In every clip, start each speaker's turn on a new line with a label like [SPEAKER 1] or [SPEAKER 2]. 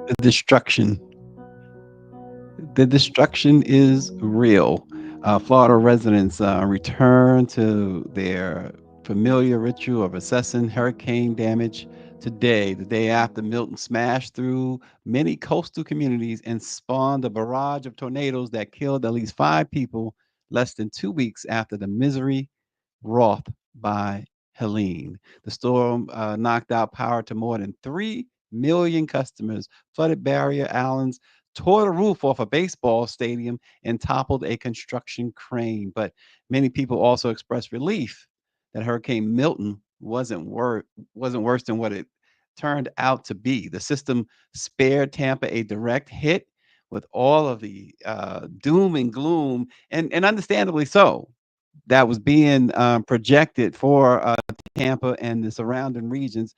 [SPEAKER 1] The destruction. The destruction is real. Florida residents return to their familiar ritual of assessing hurricane damage today, the day after Milton smashed through many coastal communities and spawned a barrage of tornadoes that killed at least 5 people less than 2 weeks after the misery wrought by Helene. The storm knocked out power to more than 3 million customers, flooded barrier islands, tore the roof off a baseball stadium, and toppled a construction crane. But many people also expressed relief that Hurricane Milton wasn't worse than what it turned out to be. The system spared Tampa a direct hit with all of the doom and gloom, and understandably so, that was being projected for Tampa and the surrounding regions.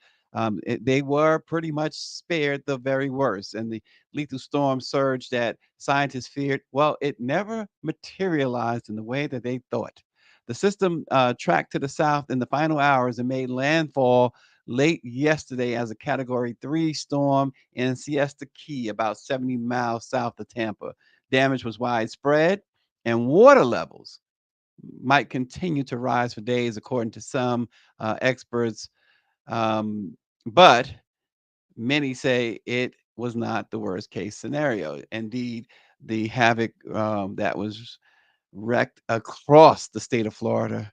[SPEAKER 1] They were pretty much spared the very worst, and the lethal storm surge that scientists feared, well, it never materialized in the way that they thought. The system tracked to the south in the final hours and made landfall late yesterday as a Category 3 storm in Siesta Key, about 70 miles south of Tampa. Damage was widespread, and water levels might continue to rise for days, according to some experts. Um, but many say it was not the worst case scenario. Indeed, the havoc that was wrecked across the state of Florida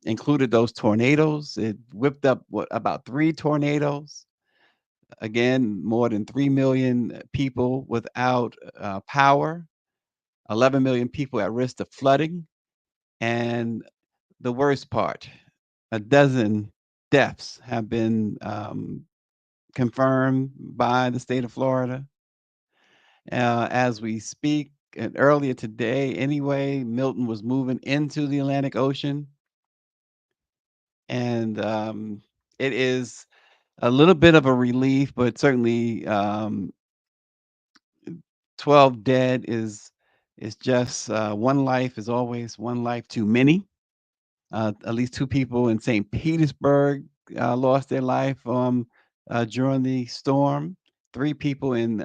[SPEAKER 1] included those tornadoes. It whipped up about 3 tornadoes. Again, more than 3 million people without power, 11 million people at risk of flooding, and the worst part, a dozen deaths have been confirmed by the state of Florida as we speak. And earlier today, anyway, Milton was moving into the Atlantic Ocean, and it is a little bit of a relief, but certainly 12 dead is just one life is always one life too many. At least 2 people in St. Petersburg lost their life during the storm. 3 people in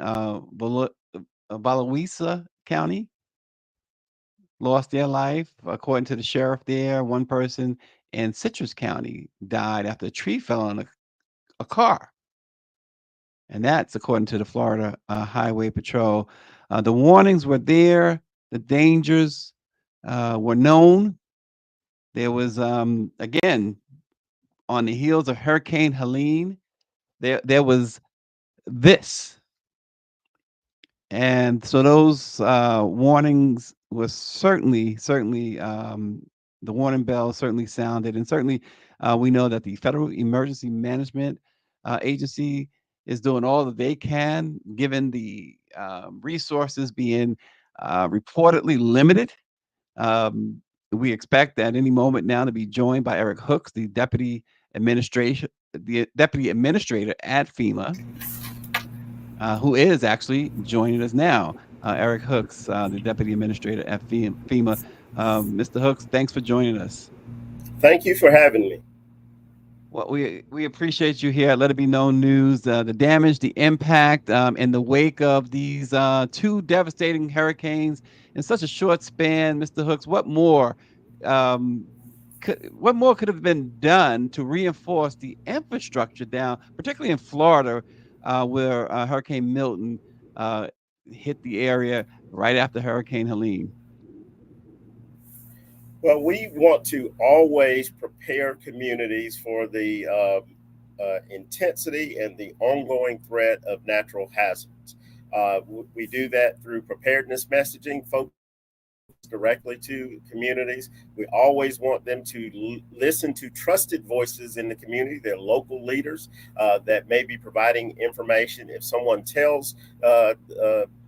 [SPEAKER 1] Valawisa County lost their life, according to the sheriff there. One person in Citrus County died after a tree fell on a car, and that's according to the Florida Highway Patrol. The warnings were there, the dangers were known. There was, again, on the heels of Hurricane Helene, there was this, and so those warnings was certainly the warning bell certainly sounded, and certainly we know that the Federal Emergency Management Agency is doing all that they can, given the resources being reportedly limited. Um, we expect at any moment now to be joined by Eric Hooks, the deputy administrator at FEMA, who is actually joining us now. Eric Hooks, the deputy administrator at FEMA. Mr. Hooks, thanks for joining us.
[SPEAKER 2] Thank you for having me.
[SPEAKER 1] Well, we appreciate you here at Let It Be Known News. The damage, the impact, in the wake of these 2 devastating hurricanes in such a short span, Mr. Hooks. Um, what more could have been done to reinforce the infrastructure down, particularly in Florida, where Hurricane Milton uh, hit the area right after Hurricane Helene?
[SPEAKER 2] Well, we want to always prepare communities for the intensity and the ongoing threat of natural hazards. We do that through preparedness messaging, focused directly to communities. We always want them to listen to trusted voices in the community, their local leaders that may be providing information. If someone tells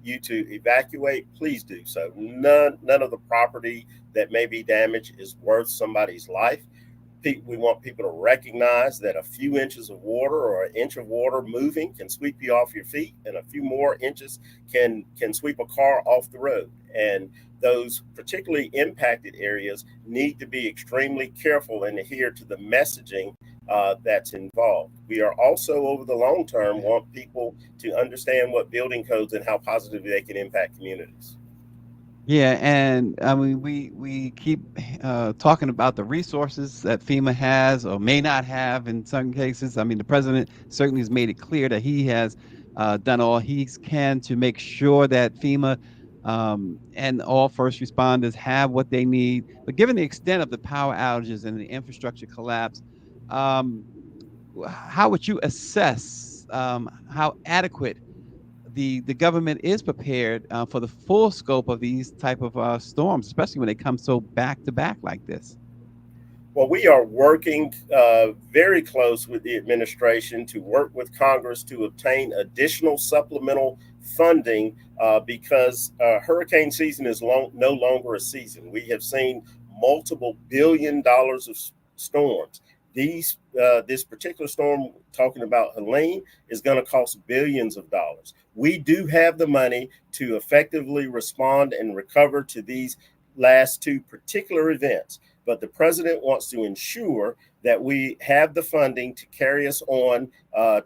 [SPEAKER 2] you to evacuate, please do so. None of the property that may be damaged is worth somebody's life. We want people to recognize that a few inches of water or an inch of water moving can sweep you off your feet, and a few more inches can sweep a car off the road. And those particularly impacted areas need to be extremely careful and adhere to the messaging that's involved. We are also, over the long term, want people to understand what building codes and how positively they can impact communities.
[SPEAKER 1] Yeah, and I mean, we keep talking about the resources that FEMA has or may not have in some cases. I mean, the president certainly has made it clear that he has done all he can to make sure that FEMA and all first responders have what they need. But given the extent of the power outages and the infrastructure collapse, um, how would you assess how adequate the government is prepared for the full scope of these type of storms, especially when they come so back to back like this?
[SPEAKER 2] Well, we are working very close with the administration to work with Congress to obtain additional supplemental funding because hurricane season is no longer a season. We have seen multiple $billion of storms. This particular storm, talking about Helene, is going to cost billions of dollars. We do have the money to effectively respond and recover to these last two particular events, but the president wants to ensure that we have the funding to carry us on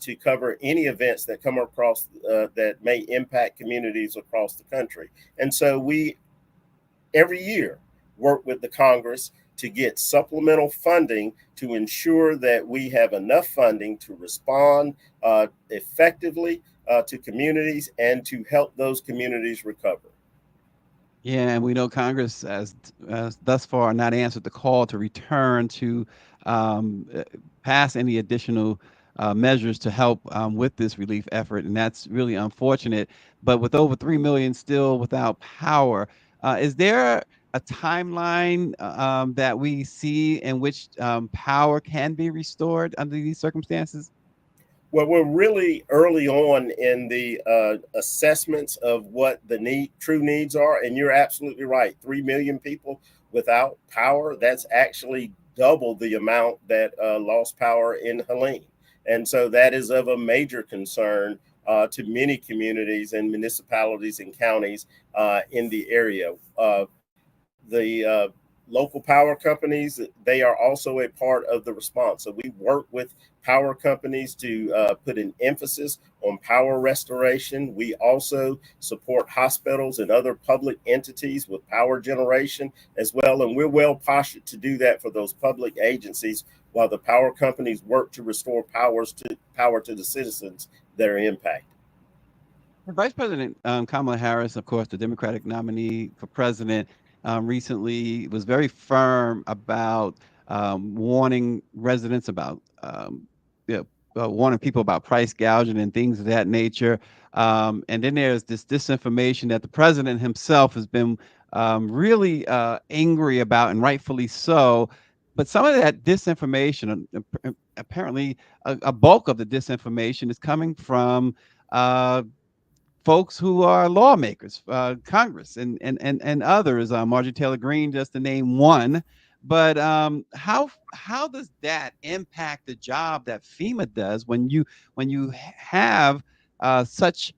[SPEAKER 2] to cover any events that come across that may impact communities across the country. And so we, every year, work with the Congress to get supplemental funding to ensure that we have enough funding to respond effectively to communities and to help those communities recover.
[SPEAKER 1] Yeah, and we know Congress has thus far not answered the call to return to um, uh, pass any additional measures to help with this relief effort, and that's really unfortunate. But with over 3 million still without power, is there a timeline that we see in which power can be restored under these circumstances?
[SPEAKER 2] Well, we're really early on in the assessments of what the true needs are, and you're absolutely right. 3 million people without power. That's actually double the amount that lost power in Helene, and so that is of a major concern to many communities and municipalities and counties in the area. The local power companies, they are also a part of the response. So we work with power companies to put an emphasis on power restoration. We also support hospitals and other public entities with power generation as well. And we're well postured to do that for those public agencies while the power companies work to restore power to the citizens that are impacted.
[SPEAKER 1] Vice President Kamala Harris, of course, the Democratic nominee for president, recently was very firm about warning residents about, you warning people about price gouging and things of that nature. And then there's this disinformation that the president himself has been really angry about, and rightfully so. But some of that disinformation, apparently, a bulk of the disinformation is coming from folks who are lawmakers, Congress, and others. Marjorie Taylor Greene, just to name one. But how does that impact the job that FEMA does when you have such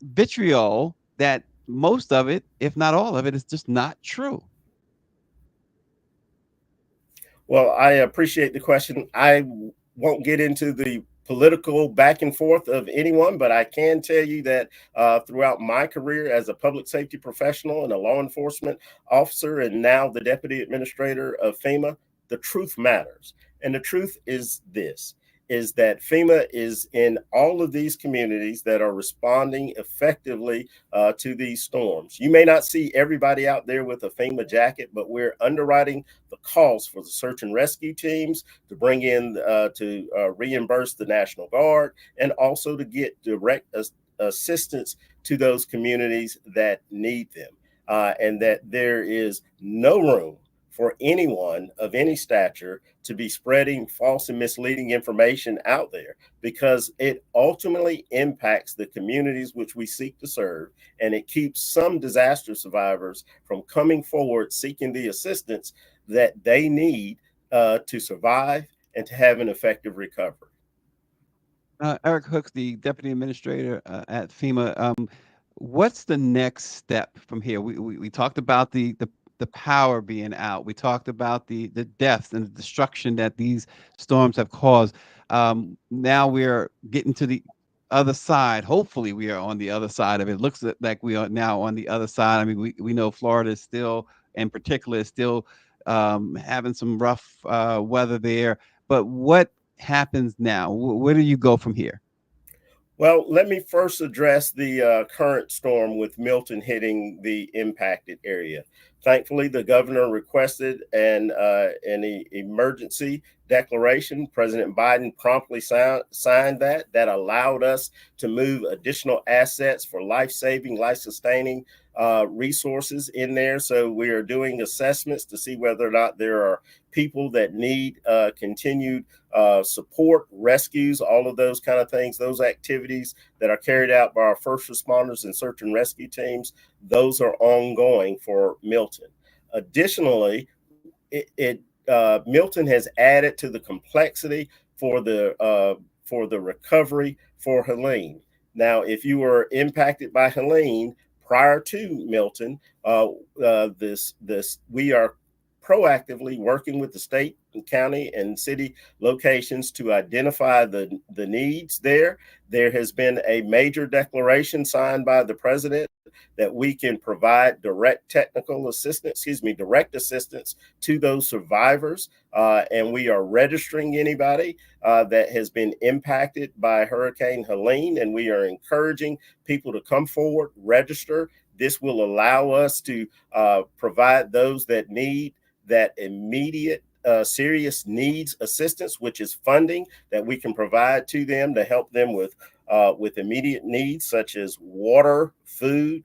[SPEAKER 1] vitriol that most of it, if not all of it, is just not true?
[SPEAKER 2] Well, I appreciate the question. I won't get into the political back and forth of anyone, but I can tell you that throughout my career as a public safety professional and a law enforcement officer, and now the deputy administrator of FEMA, the truth matters. And the truth is this, is that FEMA is in all of these communities that are responding effectively to these storms. You may not see everybody out there with a FEMA jacket, but we're underwriting the costs for the search and rescue teams to bring in to reimburse the National Guard and also to get direct assistance to those communities that need them. And that there is no room for anyone of any stature to be spreading false and misleading information out there, because it ultimately impacts the communities which we seek to serve, and it keeps some disaster survivors from coming forward seeking the assistance that they need to survive and to have an effective recovery.
[SPEAKER 1] Eric Hooks, the deputy administrator at FEMA. What's the next step from here? We talked about the power being out. We talked about the deaths and the destruction that these storms have caused. Now we're getting to the other side. Hopefully, we are on the other side of it. It looks like we are now on the other side. I mean, we know Florida is still, in particular, is still having some rough weather there. But what happens now? Where do you go from here?
[SPEAKER 2] Well, let me first address the current storm with Milton hitting the impacted area. Thankfully, the governor requested an emergency declaration. President Biden promptly signed that. That allowed us to move additional assets for life-saving, life-sustaining resources in there. So we are doing assessments to see whether or not there are people that need continued support, rescues, all of those kind of things, those activities that are carried out by our first responders and search and rescue teams, those are ongoing for Milton. Additionally, Milton has added to the complexity for the recovery for Helene. Now, if you were impacted by Helene prior to Milton, we are proactively working with the state and county and city locations to identify the needs there. There has been a major declaration signed by the president that we can provide direct assistance to those survivors. And we are registering anybody that has been impacted by Hurricane Helene, and we are encouraging people to come forward, register. This will allow us to provide those that need that immediate serious needs assistance, which is funding that we can provide to them to help them with immediate needs such as water, food,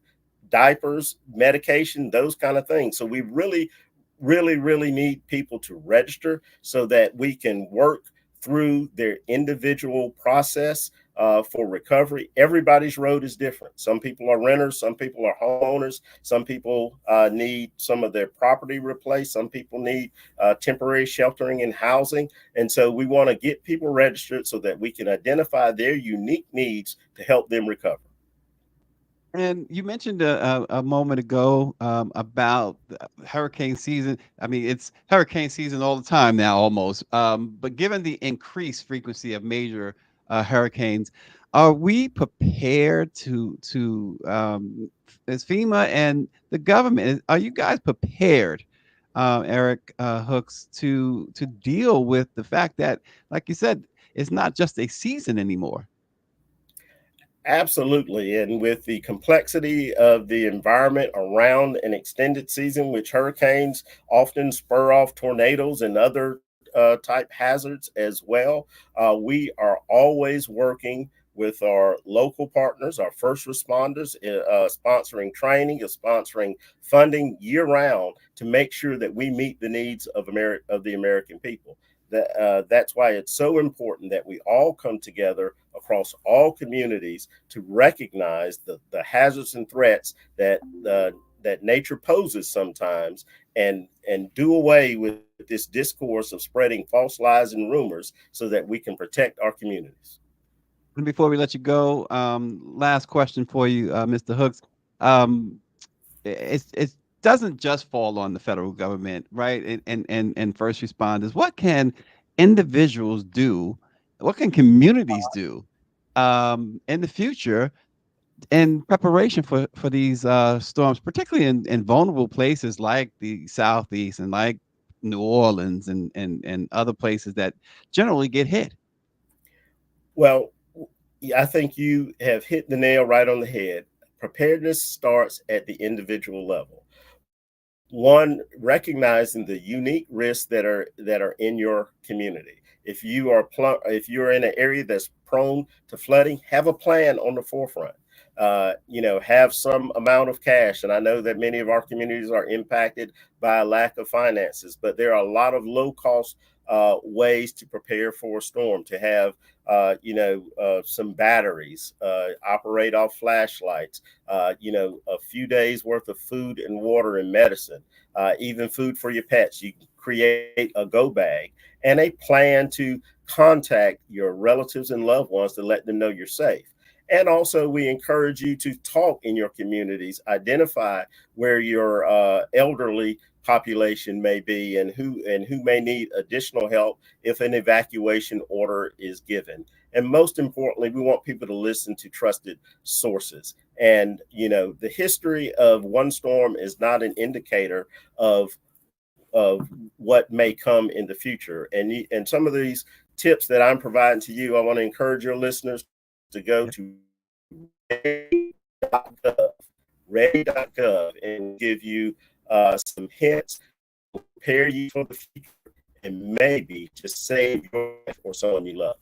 [SPEAKER 2] diapers, medication, those kind of things. So we really need people to register so that we can work through their individual process for recovery. Everybody's road is different. Some people are renters, some people are homeowners, some people need some of their property replaced, some people need temporary sheltering and housing. And so we want to get people registered so that we can identify their unique needs to help them recover.
[SPEAKER 1] And you mentioned a moment ago about hurricane season. I mean, it's hurricane season all the time now, almost. But given the increased frequency of major hurricanes, are we prepared as FEMA and the government? Are you guys prepared, Eric Hooks, to deal with the fact that, like you said, it's not just a season anymore?
[SPEAKER 2] Absolutely. And with the complexity of the environment around an extended season, which hurricanes often spur off tornadoes and other type hazards as well, we are always working with our local partners, our first responders, sponsoring training, sponsoring funding year round to make sure that we meet the needs of the American people. That's why it's so important that we all come together across all communities to recognize the hazards and threats that nature poses sometimes, and do away with this discourse of spreading false lies and rumors so that we can protect our communities.
[SPEAKER 1] And before we let you go, last question for you, Mr. Hooks. Um, it doesn't just fall on the federal government, right? And first responders. What can individuals do? What can communities do in the future in preparation for these storms, particularly in vulnerable places like the Southeast and like New Orleans and other places that generally get hit?
[SPEAKER 2] Well, I think you have hit the nail right on the head. Preparedness starts at the individual level. One, recognizing the unique risks that are in your community. If you're in an area that's prone to flooding, have a plan on the forefront. Have some amount of cash. And I know that many of our communities are impacted by a lack of finances, but there are a lot of low cost ways to prepare for a storm. To have some batteries, operate off flashlights, a few days worth of food and water and medicine, even food for your pets. You can create a go bag and a plan to contact your relatives and loved ones to let them know you're safe. And also, we encourage you to talk in your communities, identify where your elderly population may be and who may need additional help if an evacuation order is given. And most importantly, we want people to listen to trusted sources. And the history of one storm is not an indicator of what may come in the future. And some of these tips that I'm providing to you, I want to encourage your listeners to go to ready.gov, ready.gov, and give you some hints, prepare you for the future, and maybe just save your life or someone you love.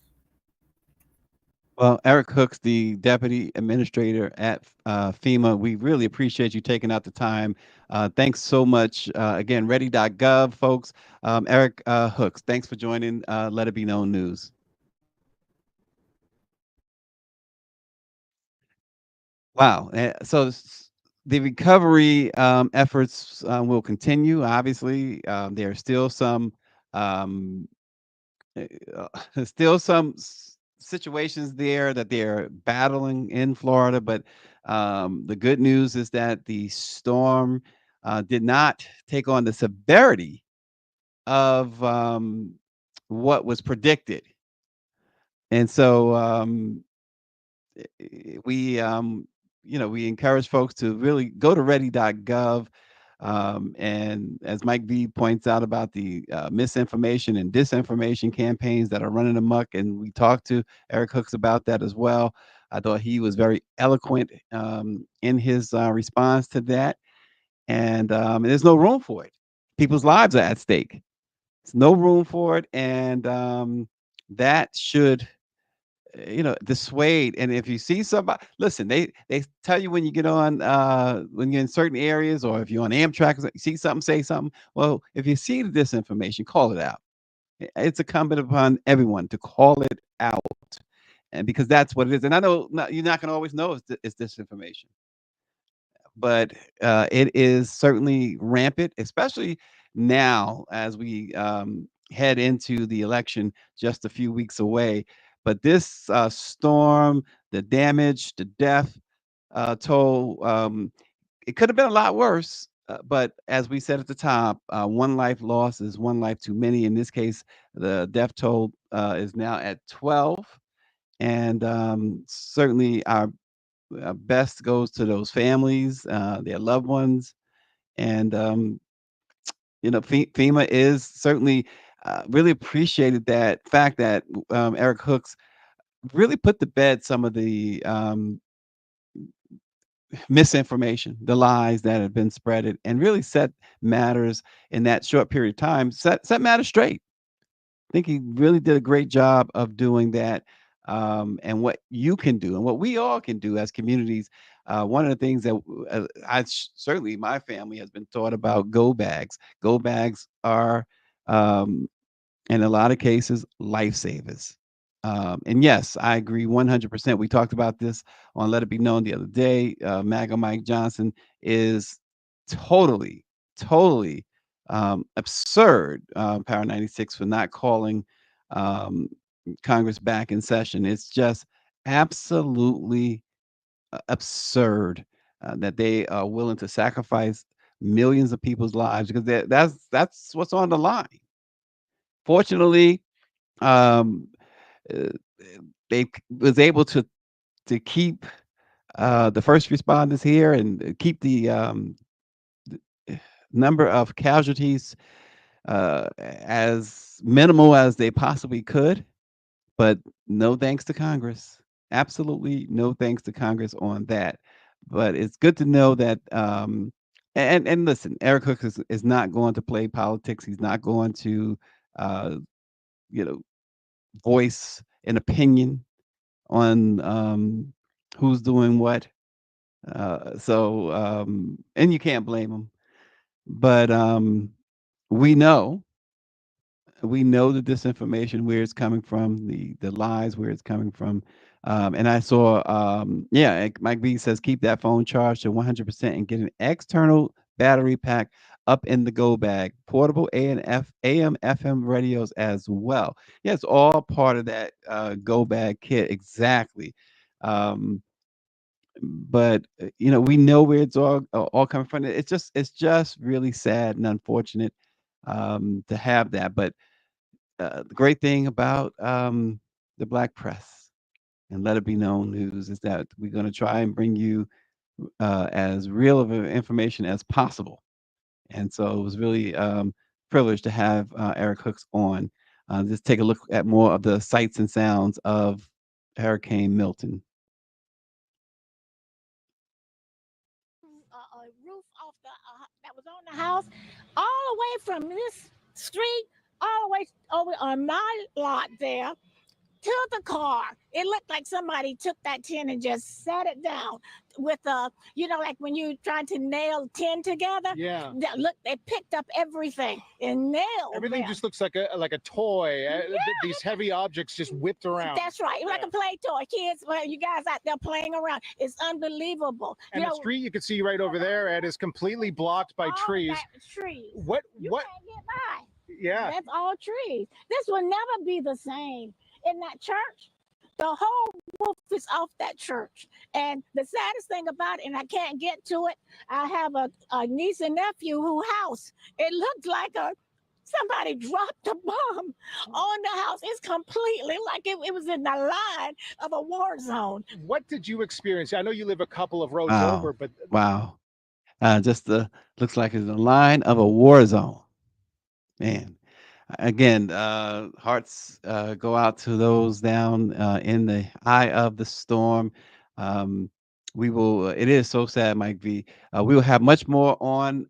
[SPEAKER 1] Well, Eric Hooks, the Deputy Administrator at FEMA, we really appreciate you taking out the time. Thanks so much. Again, ready.gov, folks. Eric Hooks, thanks for joining Let It Be Known News. Wow. The recovery efforts will continue. Obviously, there are still some um, still some situations there that they're battling in Florida, but the good news is that the storm did not take on the severity of what was predicted. And so we we encourage folks to really go to ready.gov. And as Mike V points out about the misinformation and disinformation campaigns that are running amok, and we talked to Eric Hooks about that as well. I thought he was very eloquent in his response to that, and there's no room for it. People's lives are at stake. There's no room for it, and that should dissuade. And if you see somebody, listen, they tell you when you get on when you're in certain areas, or if you're on Amtrak, you see something, say something. Well, if you see the disinformation, call it out. It's incumbent upon everyone to call it out, and because that's what it is. And I know you're not going to always know it's disinformation, but it is certainly rampant, especially now as we head into the election just a few weeks away. But this storm, the damage, the death toll, it could have been a lot worse. But as we said at the top, one life lost is one life too many. In this case, the death toll is now at 12. And certainly best goes to those families, their loved ones, and FEMA is certainly really appreciated that fact that Eric Hooks really put to bed some of the misinformation, the lies that have been spreaded, and really set matters in that short period of time, set matters straight. I think he really did a great job of doing that. And what you can do and what we all can do as communities. One of the things that certainly my family has been taught about go bags. Go bags are, um, in a lot of cases, lifesavers. And yes, I agree 100%. We talked about this on Let It Be Known the other day. MAGA Mike Johnson is totally, totally absurd, Power 96, for not calling um, Congress back in session. It's just absolutely absurd that they are willing to sacrifice millions of people's lives because that's what's on the line. Fortunately, um, uh, they was able to keep the first responders here and keep the number of casualties as minimal as they possibly could. But no thanks to Congress. Absolutely no thanks to Congress on that. But it's good to know that and listen, Eric Cook is not going to play politics. He's not going to uh, you know voice an opinion on who's doing what. And you can't blame him. But we know we know the disinformation where it's coming from, the lies where it's coming from. And I saw, Mike B says keep that phone charged to 100% and get an external battery pack up in the go bag, portable AM, FM radios as well. Yeah, it's all part of that go bag kit. Exactly. Um, but we know where it's all coming from. It's just really sad and unfortunate to have that. But the great thing about the Black Press and Let It Be Known News is that we're going to try and bring you as real of information as possible. And so it was really privileged to have Eric Hooks on. Just take a look at more of the sights and sounds of Hurricane Milton.
[SPEAKER 3] Roof off that was on the house, all the way from this street, all the way over on my lot there to the car. It looked like somebody took that tin and just set it down with like when you try to nail tin together.
[SPEAKER 4] Yeah.
[SPEAKER 3] Look, they picked up everything and nailed
[SPEAKER 4] Everything
[SPEAKER 3] them.
[SPEAKER 4] just looks like a toy. These heavy objects just whipped around.
[SPEAKER 3] That's right, like a play toy. Kids, well, you guys out there playing around. It's unbelievable.
[SPEAKER 4] And the street you can see right over there, Ed, is completely blocked by trees.
[SPEAKER 3] Trees.
[SPEAKER 4] What?
[SPEAKER 3] You can't get by.
[SPEAKER 4] Yeah.
[SPEAKER 3] That's all trees. This will never be the same. In that church, the whole roof is off that church. And the saddest thing about it, and I can't get to it, I have a niece and nephew whose house, it looked like somebody dropped a bomb on the house. It's completely like it was in the line of a war zone.
[SPEAKER 4] What did you experience? I know you live a couple of roads
[SPEAKER 1] Wow.
[SPEAKER 4] over, but
[SPEAKER 1] Wow. Just looks like it's the line of a war zone. Man. Again, hearts go out to those down in the eye of the storm. We will. It is so sad, Mike V. We will have much more on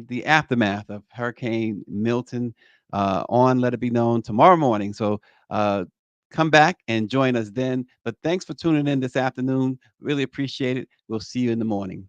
[SPEAKER 1] the aftermath of Hurricane Milton on Let It Be Known tomorrow morning. So come back and join us then. But thanks for tuning in this afternoon. Really appreciate it. We'll see you in the morning.